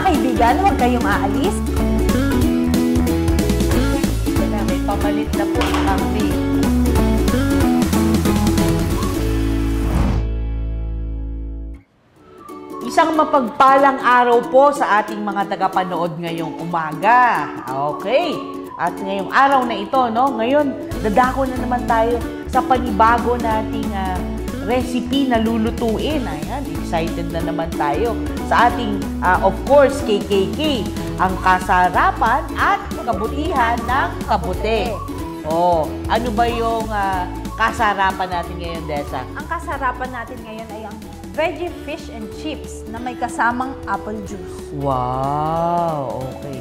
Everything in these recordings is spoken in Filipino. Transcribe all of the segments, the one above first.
kaibigan, huwag kayong aalis. May pamalit na po ang kape. Isang mapagpalang araw po sa ating mga tagapanood ngayong umaga. Okay. At ngayong araw na ito, no? Ngayon, dadako na naman tayo sa panibago nating recipe na lulutuin. Ayan, excited na naman tayo sa ating, of course, KKK. Ang kasarapan at kabutihan ng kabute. Oh, ano ba yung kasarapan natin ngayon, Desa? Ang kasarapan natin ngayon ay ang veggie fish and chips na may kasamang apple juice. Wow! Okay.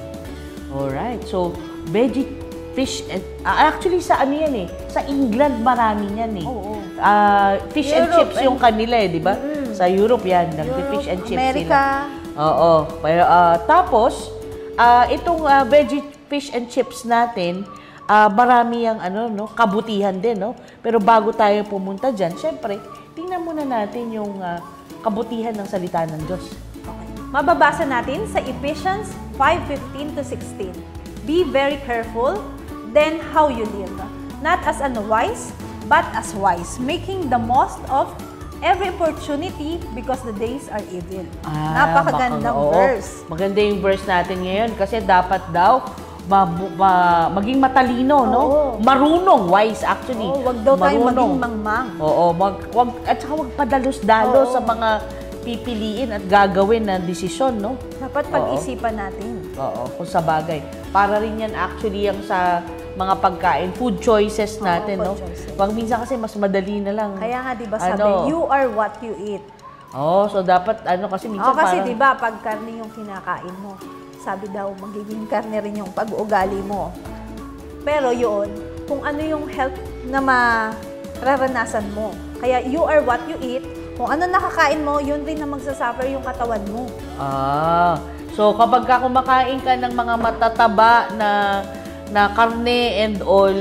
Alright. So, veggie fish and... actually, sa ano yan eh? Sa England, marami yan eh. Oo. Fish and chips yung kanila eh, di ba? Sa Europe yan. Nag-fish and chips America. sila. Oo. Pero, tapos, itong veggie fish and chips natin, marami yung kabutihan din, no? Pero bago tayo pumunta dyan, syempre, tingnan muna natin yung kabutihan ng salita ng Diyos. Okay. Mababasa natin sa Ephesians 5:15-16. Be very careful then how you live, not as unwise, but as wise, making the most of every opportunity because the days are evil. Napakagandang verse. Maganda yung verse natin ngayon kasi dapat daw maging matalino, no? Marunong, wise actually. Wag daw tayo maging mangmang. At saka wag padalos-dalos sa mga pipiliin at gagawin na desisyon, no? Dapat pag-isipan natin. Kung sa bagay. Para rin yan actually yung sa mga pagkain, food choices natin, no? Pag minsan kasi mas madali na lang. Kaya nga, di ba sabi, you are what you eat. So dapat kasi minsan kasi di ba pag karne yung kinakain mo, sabi daw, magiging karne rin yung pag-uugali mo. Pero yun, kung ano yung health na mararanasan mo. Kaya you are what you eat. Kung ano nakakain mo, yun rin na magsasuffer yung katawan mo. So kapag kumakain ka ng mga matataba na karne and all,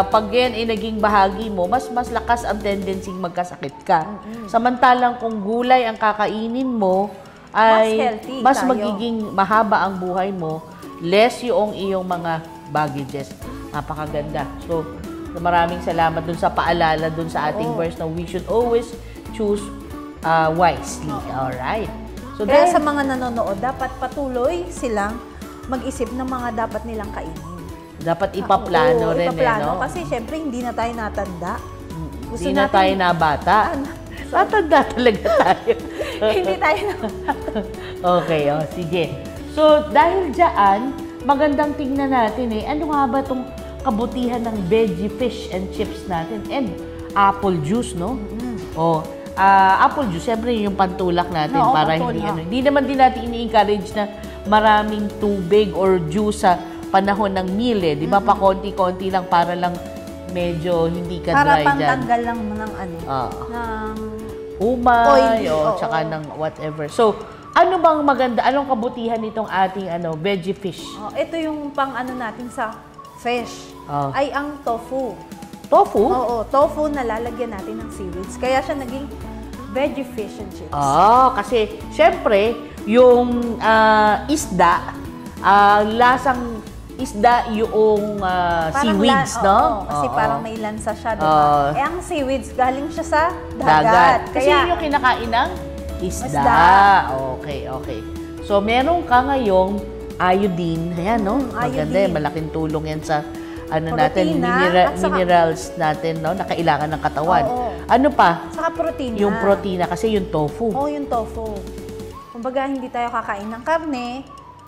pag yan ay naging bahagi mo, mas lakas ang tendency magkasakit ka. Samantalang kung gulay ang kakainin mo, ay mas magiging mahaba ang buhay mo, less yung iyong mga baggages. Napakaganda. So, maraming salamat dun sa paalala dun sa ating verse na we should always choose wisely. Alright. So, kaya sa mga nanonood, dapat patuloy silang mag-isip ng mga dapat nilang kainin. Dapat ipaplano rin. Ipaplano, kasi syempre hindi na tayo natanda. Hindi na tayo nabata. Natanda talaga tayo. Hindi tayo na. Okay, sige. So, dahil dyan, magandang tingnan natin ano nga ba itong kabutihan ng veggie fish and chips natin and apple juice, no? Apple juice, siyempre yung pantulak natin para hindi naman din natin ini-encourage na maraming tubig or juice sa panahon ng meal, di ba? Pa konti-konti lang para lang medyo hindi ka para dry dyan. Para pantanggal lang ng ng umay o tsaka ng whatever. So, ano bang maganda, anong kabutihan nitong ating veggie fish? Ito yung pang natin sa fish. Ay ang tofu. Tofu? Oo, tofu na lalagyan natin ng seaweeds. Kaya siya naging veggie fish and chips. Kasi syempre, yung isda, lasang isda yung seaweeds, no? Kasi parang may lansa siya, diba? Ang seaweeds, galing siya sa dagat. Kasi yun yung kinakain ng isda. Okay. So, meron ka ngayong iodine. Ayan, no? Maganda yan. Malaking tulong yan sa natin, minerals natin, no? Na kailangan ng katawan. Ano pa? Saka protina. Yung protina, kasi yung tofu. Yung tofu. Kumbaga, hindi tayo kakain ng karne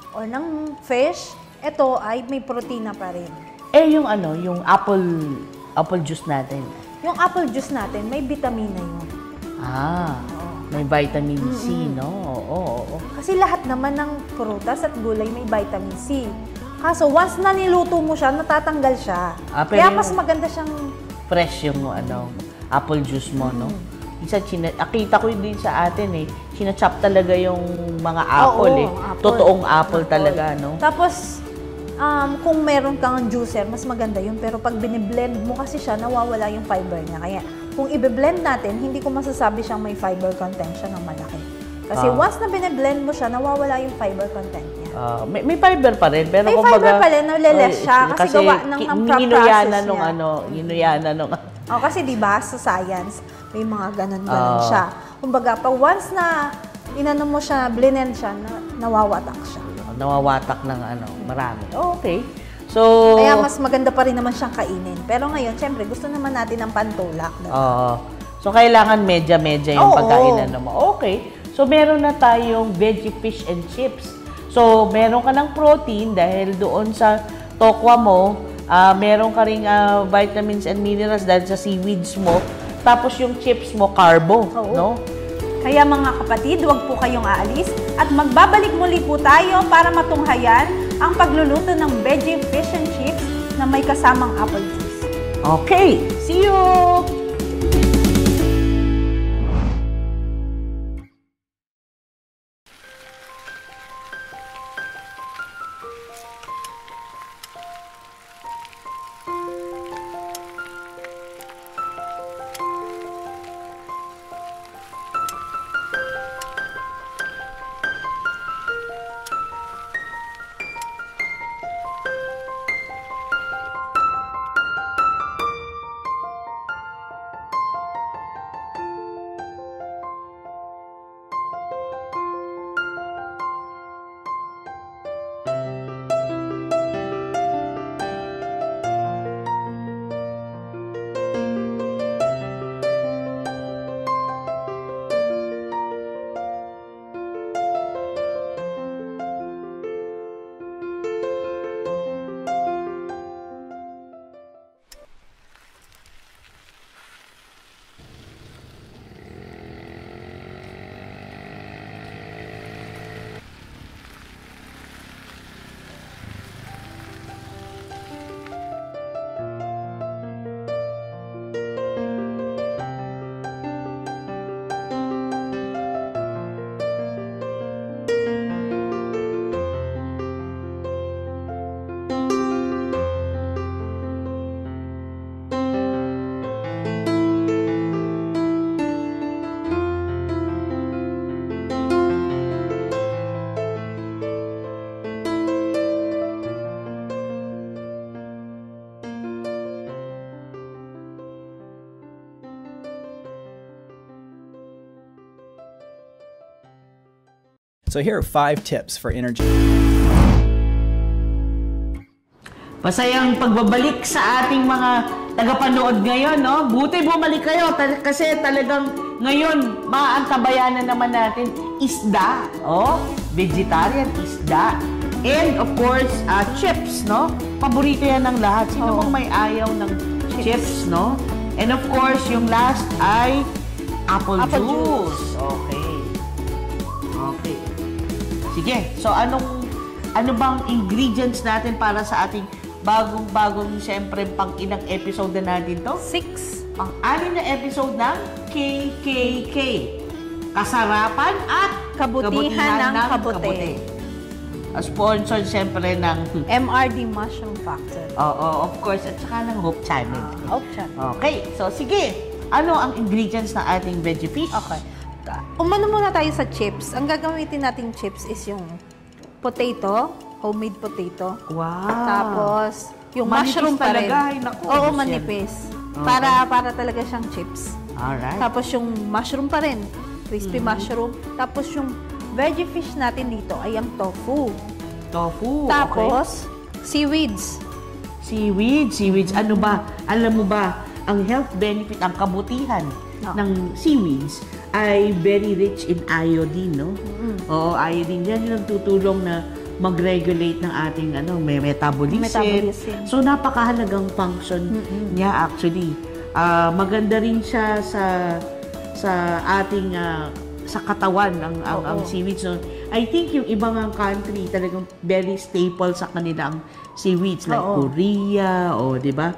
or ng fish. Ito ay may protina pa rin. Yung yung apple juice natin. Yung apple juice natin, may vitamina yun. May vitamin C, no? Oo. Kasi lahat naman ng prutas at gulay may vitamin C. Kaso, once na niluto mo siya, natatanggal siya. Kaya mas maganda siyang... Fresh yung apple juice mo, no? Isa, kita ko din sa atin sinachop talaga yung mga apple apple. Totoong apple talaga, no? Tapos, kung meron kang juicer, mas maganda yun. Pero pag biniblend mo kasi siya, nawawala yung fiber niya. Kaya, kung i-blend natin, hindi ko masasabi siyang may fiber content siya ng malaki. Kasi once na bine-blend mo siya, nawawala yung fiber content niya. May fiber pa rin, pero may fiber pa rin, naliless siya kasi gawa ng process niya. Ginuyana nung kasi di ba sa science, may mga ganun siya. Kumbaga, pag once na inano mo siya, blend siya, nawawatak siya. Nawawatak ng marami. Okay. So, kaya mas maganda pa rin naman siyang kainin. Pero ngayon, syempre, gusto naman natin ng pantulak. So, kailangan medya-medya yung pagkainan mo. Okay. So, meron na tayong veggie fish and chips. So, meron ka ng protein dahil doon sa tokwa mo, meron ka ring vitamins and minerals dahil sa seaweeds mo. Tapos yung chips mo, carbo. No? Kaya mga kapatid, huwag po kayong aalis at magbabalik muli po tayo para matunghayan ang pagluluto ng veggie fish and chips na may kasamang apple juice. Okay, see you! So here are 5 tips for energy. Masayang pagbabalik sa ating mga tagapanood ngayon, no? Buti bumalik kayo kasi talagang ngayon maantabayan na naman natin isda, vegetarian isda. And of course, chips, no? Paborito yan ng lahat. Sino bang may ayaw ng chips, no? And of course, yung last ay apple juice. Okay. Sige. So, ano bang ingredients natin para sa ating bagong siyempre, pang ilang episode na natin to? 6. Pang-anim na episode ng KKK. Kasarapan at kabutihan ng kabute. Sponsored siyempre ng MRD Mushroom Factory. of course. At saka ng Hope Channel. Hope Channel. Okay. So, sige. Ano ang ingredients ng ating veggie fish? Okay. Umano muna tayo sa chips. Ang gagamitin nating chips is yung potato, homemade potato. Wow. Tapos, yung manipis mushroom pa rin. Talaga. Ay, naku, oo, manipis. Okay. Para talaga siyang chips. Alright. Tapos yung mushroom pa rin. Crispy mushroom. Tapos yung veggie fish natin dito ay ang tofu. Tofu, Tapos, seaweeds. Seaweeds. Ano ba? Alam mo ba, ang health benefit, ang kabutihan ng seaweeds ay very rich in iodine, no? Oo, iodine. Yan yung tutulong na mag-regulate ng ating metabolism. So, napakahalagang function niya actually. Maganda rin siya sa ating sa katawan ang seaweeds. So, I think yung ibang country talagang very staple sa kanilang seaweeds like Korea o 'di ba?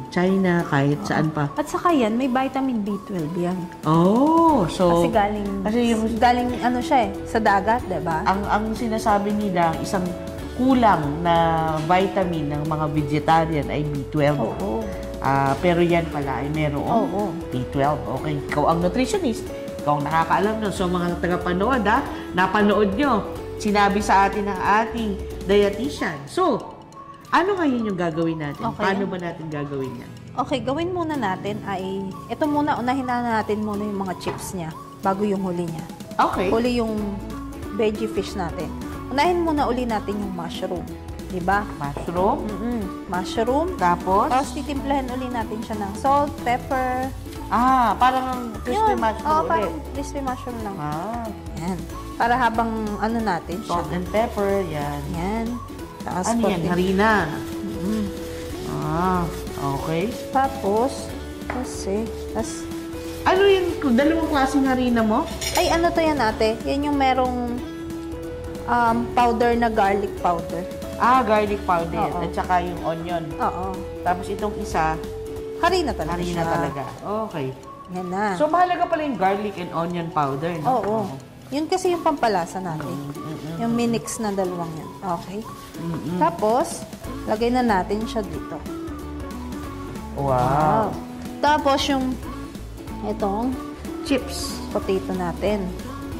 China, kahit saan pa. At saka yan, may vitamin B12 yan. So Kasi galing ano siya sa dagat, 'di ba? Ang sinasabi nila, isang kulang na vitamin ng mga vegetarian ay B12. Pero yan pala ay merong B12. Okay, ikaw ang nutritionist. ikaw ang nakakaalam nun. So, mga tagapanood, napanood nyo. Sinabi sa atin ng ating dietitian. So, ano ngayon yung gagawin natin? Okay. Paano ba natin gagawin yan? Okay, gawin muna natin ay, ito muna, unahin na natin muna yung mga chips niya bago yung huli niya. Okay. Huli yung veggie fish natin. Unahin muna uli natin yung mushroom. Diba? Mushroom. Mushroom. Tapos? Tapos titimplahan uli natin siya ng salt, pepper. Parang crispy Yun. mushroom Oo, ulit. parang crispy mushroom lang. Yan. Para habang ano natin siya. Salt and pepper, yan. Yan. Tapos Ano yan? konting- Harina. Okay. Tapos, Ano yung dalawang klaseng harina mo? ay ano to yan ate? Yan yung merong powder na garlic powder. Garlic powder. Oo. At saka yung onion. Oo. Tapos itong isa, Harina talaga harina siya. talaga. Okay. Yan na. So, mahalaga pala yung garlic and onion powder, no? Oo. Yun kasi yung pampalasa natin. Yung minix na dalawang yan. Okay. Tapos, lagay na natin siya dito. Wow. Tapos yung itong chips potato natin.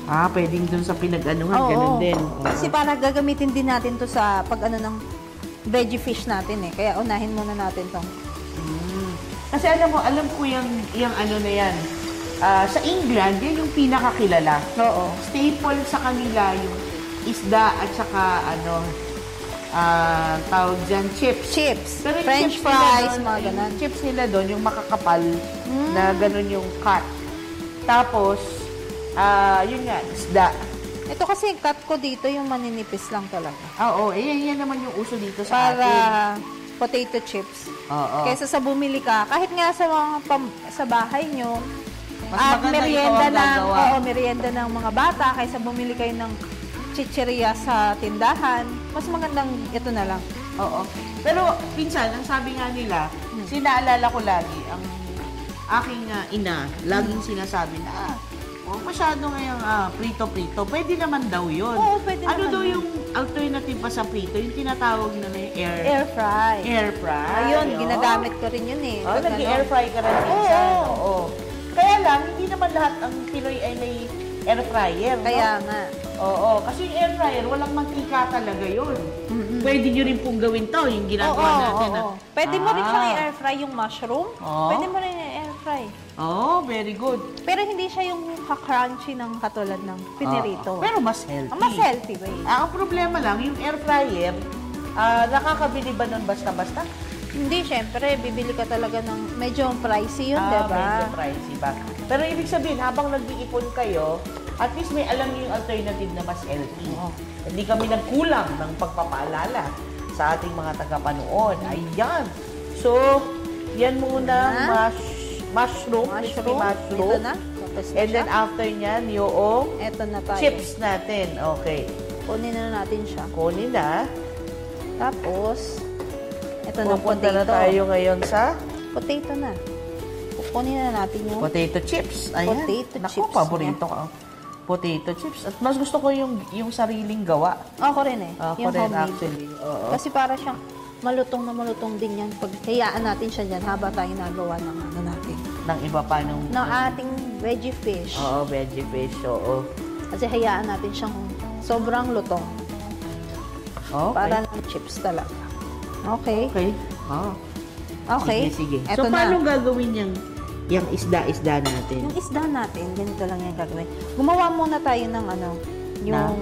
Pwedeng dun sa pinag-anuhan, ganun din. Kasi para gagamitin din natin to sa pag-ano ng veggie fish natin eh. Kaya unahin muna natin tong. Kasi alam ko yung ano na yan. Sa England, yan yung pinakakilala. Oo. Staple sa kanila yung isda at saka tawag dyan, chips. Chips. Pero yung French chips nila fries, doon, mga ganun. yung chips nila doon, yung makakapal na ganun yung cut. Tapos, yun nga, isda. Ito kasi cut ko dito yung maninipis lang talaga. Oo, yan naman yung uso dito sa Para atin. potato chips. Oo. Kaysa sa bumili ka, kahit nga sa sa bahay nyo, Mas at maganda merienda ikaw ang gagawa. merienda ng mga bata, kaysa bumili kayo ng chicheria sa tindahan, mas magandang ito na lang. Oo. Pero, pinsan, ang sabi nga nila, sinaalala ko lagi, ang aking ina, laging sinasabi na, masyado ngayong prito-prito. Pwede naman daw yun. Oo, pwede ano naman daw yun. yung alternative pa sa prito? Yung tinatawag na yung Air fry. Air fry. Ayun, Oo. ginagamit ko rin yun eh. Pag Nag-air fry ka rin minsan. Oo. Kaya lang, hindi naman lahat ang Pinoy ay may air fryer. Kaya no? nga. Oo. Kasi yung air fryer, walang mantika talaga yun. Pwede nyo rin pong gawin to, yung ginagawa natin. Pwede mo rin siyang i-air fry yung mushroom. Oo. Pwede mo rin i-air fry. Very good. Pero hindi siya yung ka-crunchy ng katulad ng pinirito. Pero mas healthy. Mas healthy ba yun? Ang problema lang, yung air fryer, nakakabili ba nun basta-basta? Hindi, syempre, bibili ka talaga ng medyo pricey yun, diba? Medyo pricey ba? Pero ibig sabihin, habang nag-iipon kayo, at least may alam niyo yung alternative na mas healthy. Hindi kami nagkulang ng pagpapaalala sa ating mga tagapanood. Ayan. So, yan muna, mushroom, crispy mushroom. Ito na. Tapos na And then siya. after nyan, yung Ito na tayo. chips natin. Okay. Kunin na natin siya. Kunin na. Tapos, ito na Pupunta potato. na tayo ngayon sa Potato na. Kunin na natin yung potato chips. Ayan. Potato Naku, chips paborito ko. Potato chips. At mas gusto ko yung sariling gawa. Ako rin eh. Ako yung rin homemade. actually. Oo. Kasi para siyang malutong na malutong din yan. Pag hayaan natin siya dyan, haba tayo nagawa ng ano natin. Ng iba pa nung... Ng ating veggie fish. Oo, veggie fish. Oo. Kasi hayaan natin siyang sobrang lutong. Okay. Para ng chips talaga. Okay. Okay. Oh. Okay. Sige. Eto So, paano na. gagawin yung isda-isda natin? Yung isda natin, ganito lang yung gagawin. Gumawa muna tayo ng ano, yung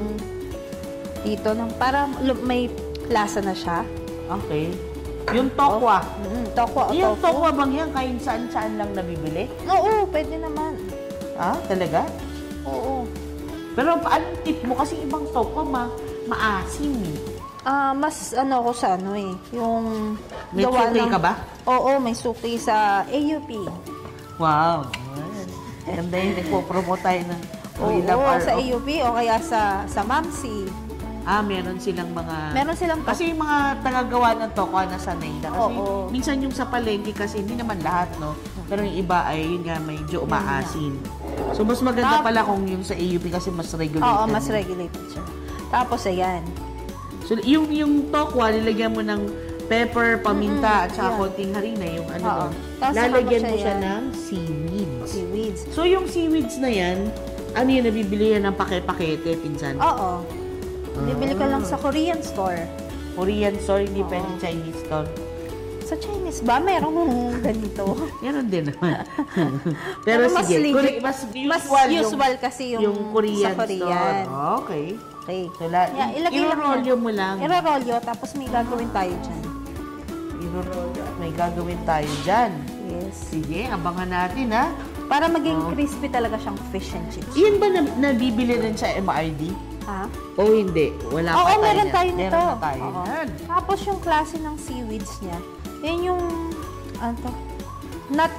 dito, ng, para may lasa na siya. Okay. Yung tokwa. Tokwa o Yung tofu. tokwa bang yan? Kahit saan-saan lang nabibili? Oo, pwede naman. Talaga? Oo. Pero anong tip mo? Kasi ibang tokwa maasim eh. Mas ano ko sa ano eh, yung May gawa suki ng- ka ba? Oo, may suki sa AUP. Wow. Ganda yun. Nagpo-promote tayo ng We Love Oo, Our sa AUP o kaya sa Mamsi. Meron silang mga... Meron silang Kasi yung mga tagagawa ng tokwa na sanay na. Kasi Oo. minsan yung sa palengke kasi hindi naman lahat, no? Pero yung iba ay yun nga medyo umaasin. So, mas maganda pala kung yung sa AUP kasi mas regulated. Oo, mas regulated siya. Tapos ayan. So, yung tokwa, nilagyan mo ng pepper, paminta, at saka yeah. konting harina, yung ano Oo. doon. Tapos Lalagyan saka mo mo siya siya ng seaweeds. Seaweed. seaweeds. So, yung seaweeds na yan, ano yun, nabibili yan ng pake-pakete, pinsan? Oo. Bibili ka lang sa Korean store. Korean store, hindi pwede Chinese store. Sa Chinese ba? Merong ganito. Meron din naman. Pero mas sige, legit. mas usual kasi yung Korean sa Korean. store. Okay. Okay. So, Ilagay lang irorolyo yan. mo lang. Irorolyo, tapos may gagawin tayo dyan. Irorolyo. May gagawin tayo dyan. Yes. Sige, abangan natin ha. Para maging crispy talaga siyang fish and chips. Iyan ba nabibili rin sa MRD? Ha? O hindi? Wala pa Oo, tayo meron yan. tayo nito. Meron na tayo. Oo. Yan. Tapos yung klase ng seaweeds niya, yan yung, ano to?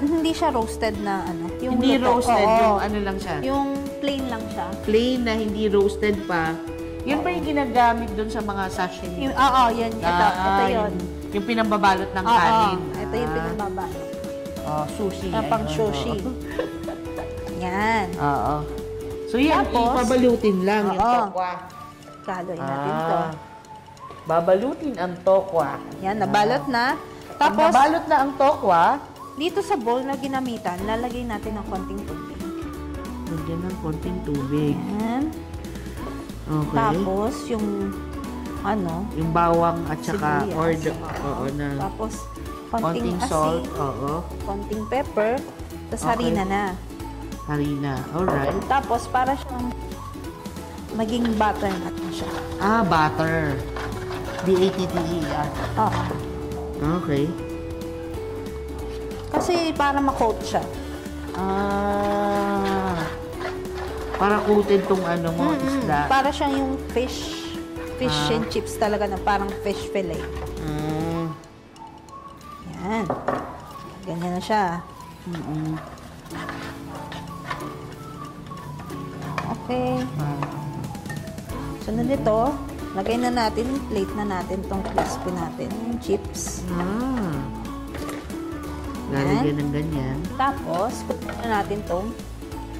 Hindi siya roasted na ano. Yung Hindi luto. roasted, Oo. yung ano lang siya. Yung plain lang siya. Plain na hindi roasted pa. Yun pa yung ginagamit doon sa mga sashimi. Oo, yan. Ito yun. Yung pinambabalot ng Oo, kanin. ito yung pinagbabalot. Sushi. Pang ayun, sushi. oo. Yan. Oo. So yan, Tapos, ipabalutin lang yung oo. tokwa. Kaloy natin to. Babalutin ang tokwa. Yan, nabalot na. Pag Tapos, nabalot na ang tokwa, dito sa bowl na ginamitan, lalagay natin ng konting tubig. lagyan ng konting tubig. Yan. Okay. Tapos, yung yung bawang at saka sibuyas. na Tapos, konting konting salt, asin, konting pepper, tapos Okay. harina na. harina. Alright. Tapos, para siyang maging butter natin siya. Butter. B-A-T-T-E-R. Oo. Okay. Kasi para ma-coat siya. Para coated tong ano mo, isda. Para siyang yung fish and chips talaga na parang fish fillet. Yan. Ganyan na siya. Okay. Sunod nito, lagay na natin, plate na natin tong crispy natin, yung chips. Lalagyan ng ganyan. Tapos, kunin na natin tong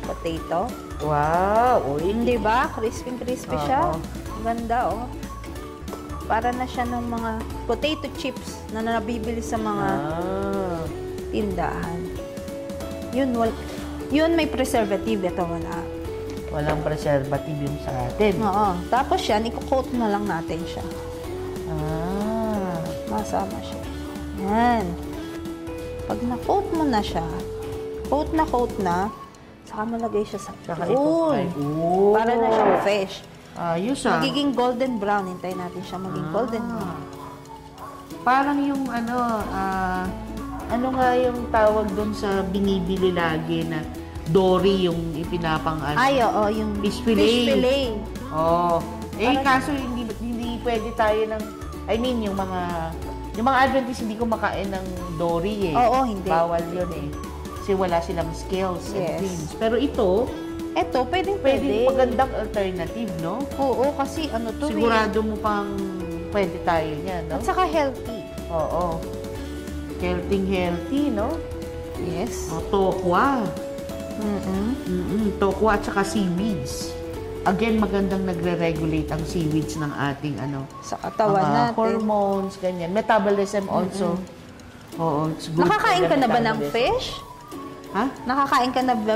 potato. Wow! Uy, Hindi ba? Crispy siya. Oo. Ganda, oh. Para na siya ng mga potato chips na nabibili sa mga tindahan. Yun may preservative. Ito wala. Walang preservative yung sa atin. Oo. Tapos yan, i-coat na lang natin siya. Ah. Masama siya. Yan. Pag na-coat mo na siya, coat na, saka malagay siya sa Saka bowl. ito. Para na siyang fish. Ayos ah. Magiging golden brown. Hintayin natin siya maging golden brown. Parang yung ano nga yung tawag doon sa binibili lagi na dory yung ipinapang ano. Ay, oo, yung Fish fillet. Fish fillet. Oh. Parang- Kaso hindi pwede tayo ng yung mga Adventist hindi kumakain ng dory eh. Oo, hindi. Bawal yun eh. Kasi wala silang scales and Yes. fins. Pero ito, Eto, pwede. magandang alternative, no? Oo, kasi ano to Sigurado mo pang pwede tayo niyan, no? At saka healthy. Oo. Healthy, no? Yes. Tokwa. Mm-mm. Tokwa at saka seaweeds. Again, magandang nagre-regulate ang seaweeds ng ating Sa katawan mga natin. hormones, ganyan. Metabolism also. Oo, it's good. Nakakain for ka the na ba ng metabolism. fish? Ha? Nakakain ka na ba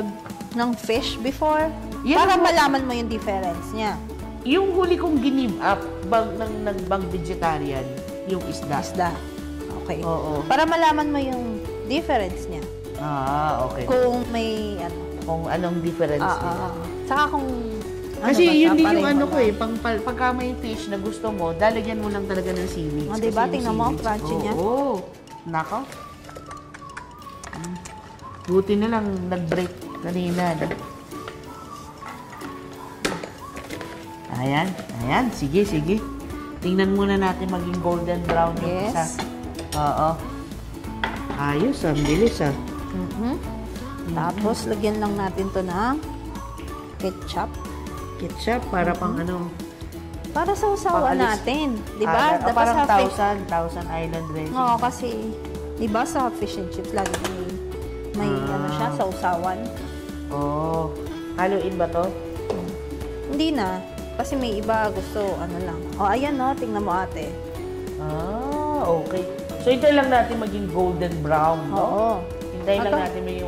ng fish before? Yan Para ang- malaman mo yung difference niya. Yung huli kong give up nagbang vegetarian, yung isda. Isda. Okay. Oo. Para malaman mo yung difference niya. Okay. Kung may Kung anong difference niya. Saka kung Kasi ba yun siya, din pareho yung ano ba? ko eh, pagka may fish na gusto mo, lalagyan mo lang talaga ng seaweeds. Oh, Kasi diba? yung Tingnan mo, seaweeds, crunchy niya. Oo. Nako. Buti na lang nag-break kanina. Ayan. Sige. Tingnan muna natin maging golden brown yung Yes. isa. Oo. Ayos, ang bilis ah. Tapos, lagyan lang natin to ng ketchup. Ketchup para pang ano. Para sa usawa Pang-alis. natin. Di ba? Dapat Parang sa fish. Thousand Island dressing. Oo, kasi, di ba sa fish and chips, lagi may ano siya, sa usawan. Oh. Haluin ba to? Hindi na. Kasi may iba gusto, ano lang. Ayan no, tingnan mo ate. Okay. So, hintayin lang natin maging golden brown, no? Oo. Hintayin lang Ito. natin maging,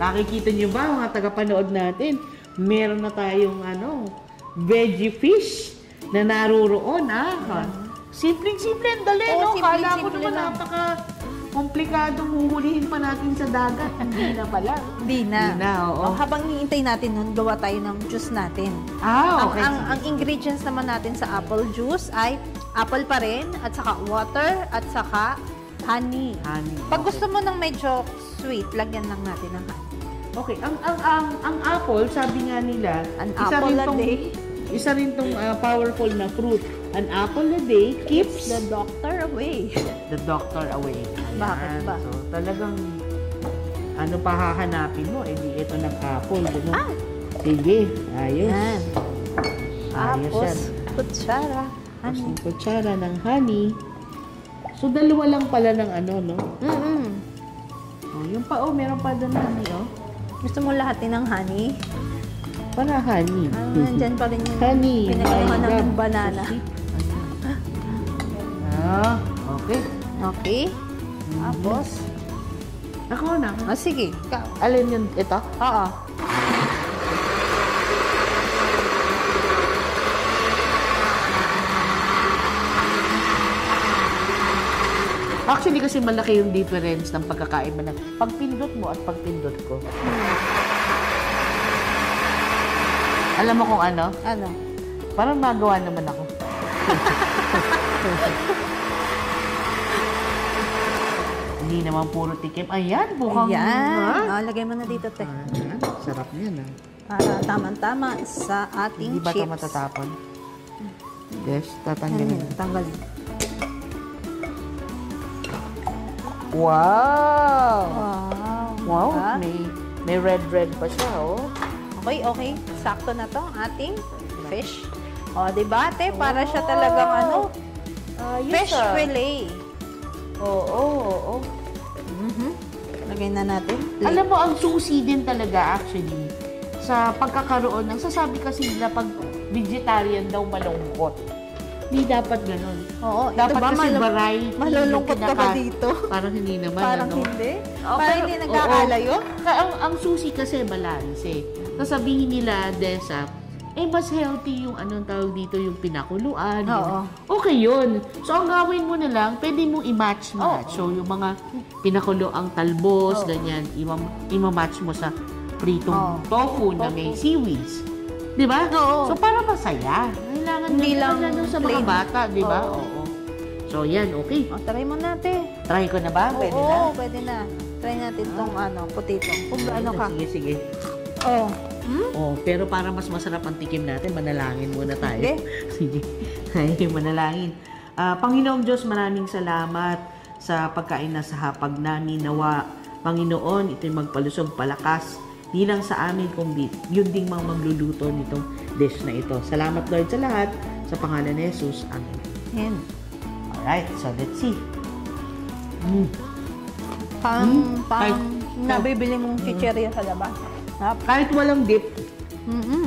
nakikita niyo ba mga tagapanood natin? Meron na tayong veggie fish na naruroon, Simpleng-simple, ang dali, no? Kala ko naman napaka-komplikadong huhulihin pa natin sa dagat. Hindi na pala. Hindi na. Oo. Habang hiintay natin nun, gawa tayo ng juice natin. Okay. Ang ingredients naman natin sa apple juice ay apple pa rin, at saka water, at saka honey. Pag gusto mo ng medyo sweet, lagyan lang natin ng honey. Okay, ang apple, sabi nga nila, isa rin tong powerful na fruit. An apple a day keeps the doctor away. The doctor away. Bakit ba? So, talagang ano pa hahanapin mo? Di ito ng apple. Ano? Sige, ayos. Yan. Ayos Tapos, yan. kutsara. Tapos yung kutsara ng honey. So, dalawa lang pala ng no? Yung pa, meron pa doon honey, Gusto mo lahatin ng honey? Para honey. Nandyan pa rin yung honey. pinagawa ng banana. Okay. Okay. Tapos, Ako na. sige. Alin yun? Ito? Oo. Actually, kasi malaki yung difference ng pagkakaiba ng pagpindot mo at pagpindot ko. Alam mo kung ano? Ano? Parang nagawa naman ako. Hindi naman puro tikim. Ayan, bukang... Ayan. Lagay mo na dito, te. Sarap yan, Para tamang-tama sa ating Hindi ba ito chips. matatapon? Yes, tatanggalin. Tanggalin. Wow! Wow. Wow, may red pa siya, Okay. Sakto na to ang ating fish. Diba, te? Para siya talagang fish fillet. Oo. Lagay na natin. Alam mo, ang susi din talaga actually sa pagkakaroon ng sasabi kasi nila pag vegetarian daw malungkot. Hindi dapat ganun. Oo. Dapat ba, kasi variety. malulungkot ka ba dito? Parang hindi naman. Parang hindi? Oo, Parang hindi nagkakalayo? Ang susi kasi balance Sasabihin nila, Desa, mas healthy yung anong tawag dito, yung pinakuluan. Oo. Okay yun. So, ang gawin mo na lang, pwede mong i-match. So, yung mga pinakuloang talbos, ganyan, i-match mo sa pritong tofu na may seaweeds. Di ba? Oo. So, para masaya. Kailangan Hindi lang sa mga plain. bata, di ba? Oo. So, yan, okay. Try mo natin. Try ko na ba? Pwede na? Oo, pwede na. Try natin tong potato. Kung ano ka. Sige. Pero para mas masarap ang tikim natin, manalangin muna tayo. Sige. Ay, manalangin. Panginoong Diyos, maraming salamat sa pagkain na sa hapag namin. Nawa, Panginoon, ito'y magpalusog palakas. Di lang sa amin, kundi yun ding mga magluluto nitong dish na ito. Salamat, Lord, sa lahat. Sa pangalan ni Jesus. Amen. Yan. Alright, so let's see. Nabibili mong chicheria sa labas. Sarap. Kahit walang dip,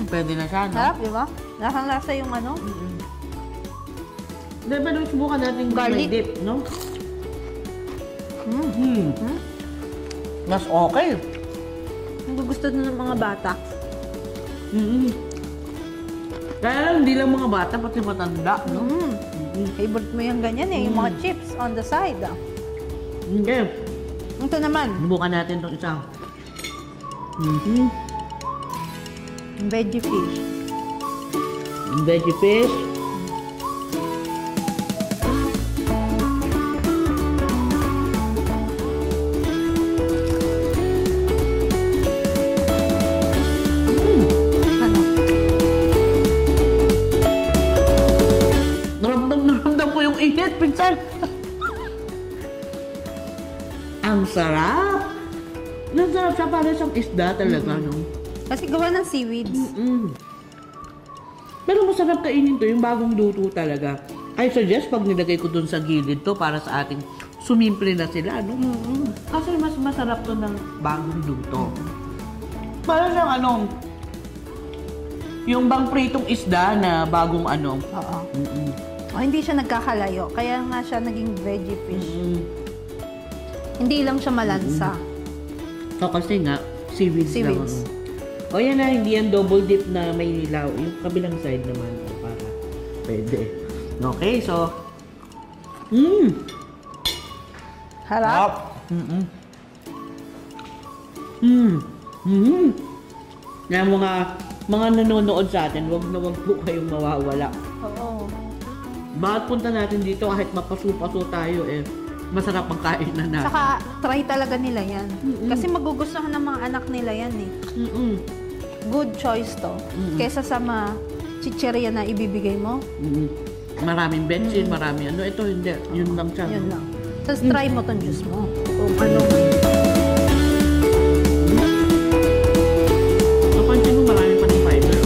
pwede na siya, no? Sarap, di ba? Lasang-lasa yung Diba nung subukan natin garlic may dip, no? Mas okay. Ang gusto na ng mga bata. Kaya lang, hindi lang mga bata, pati matanda, no? Favorite mo yung ganyan yung mga chips on the side. Okay. Ito naman, Subukan natin itong isa. veggie fish. Veggie fish. Naramdam ko yung init, pinsan. Ang sarap. Ang sarap siya, para siyang isda talaga, no? Kasi gawa ng seaweeds. Pero masarap kainin to, yung bagong luto talaga. I suggest pag nilagay ko dun sa gilid to para sa ating sumimple na sila, no? Kasi mas masarap to ng bagong luto. Para siyang yung bang pritong isda na bagong Oo. Hindi siya nagkakalayo. Kaya nga siya naging veggie fish. Hindi lang siya malansa. So kasi nga, Seaweeds lang. Seaweeds. O yan na, hindi yan double dip na may nilaw. Yung kabilang side naman, para pwede. Okay, so, Harap. Yan mga nanonood sa atin, wag na wag po kayong mawawala. Oo. Bakit punta natin dito kahit mapaso-paso tayo masarap ang kain na natin. Saka, try talaga nila yan. Kasi magugustuhan ng mga anak nila yan eh. Good choice to. Kesa sa mga chicheria na ibibigay mo. Maraming bensin, marami ano. Ito hindi, yun lang siya. Yun lang. Tapos try mo tong juice mo. Kung ano. Napansin mo marami pa ng fiber.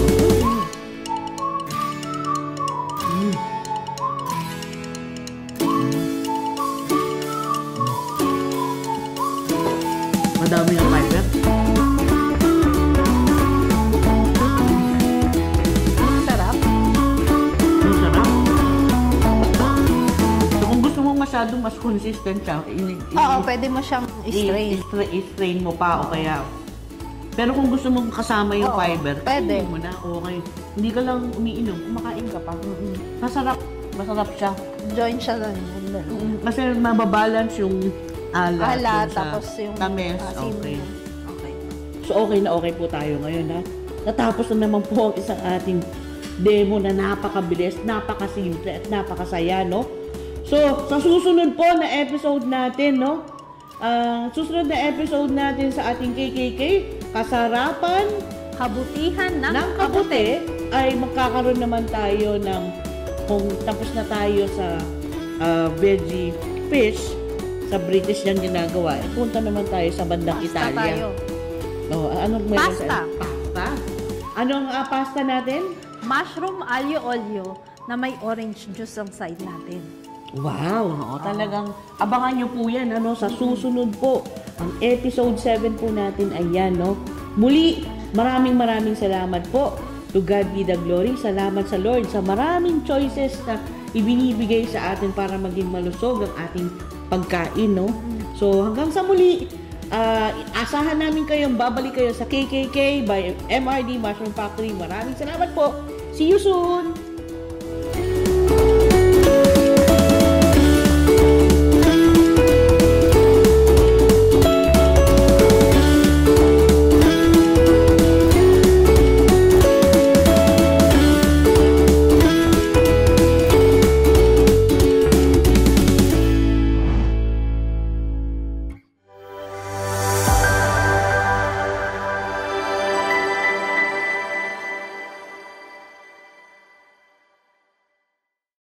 Madami ng fiber. Sarap. Ang sarap. So, kung gusto mo masyadong mas consistent siya, Oo, pwede mo siyang i-strain. i-strain mo pa o kaya. Pero kung gusto mo kasama yung Oo, fiber, pwede. mo na, okay. Hindi ka lang umiinom, kumakain ka pa. Masarap. Masarap siya. Join siya lang. Kasi mababalance yung alat. Alat, dun sa tapos yung tamis. asin. Okay. Okay. So, okay na okay po tayo ngayon, ha? Natapos na naman po ang isang ating demo na napakabilis, napakasimple, at napakasaya, no? So, sa susunod po na episode natin, no? Susunod na episode natin sa ating KKK, Kasarapan Kabutihan ng Kabute, ay magkakaroon naman tayo ng, kung tapos na tayo sa veggie fish, sa British yan ginagawa, punta naman tayo sa bandang Pasta Italia. tayo. Oh, anong meron Pasta. tayo? Pasta. Anong pasta natin? Mushroom aglio olio na may orange juice ang side natin. Wow! Talagang abangan nyo po yan, ano, sa susunod po. Ang episode 7 po natin ay yan, no? Muli, maraming salamat po. To God be the glory. Salamat sa Lord sa maraming choices na ibinibigay sa atin para maging malusog ang ating pagkain, no? So, hanggang sa muli, asahan namin kayong babalik kayo sa KKK by MRD Mushroom Factory. Maraming salamat po. See you soon!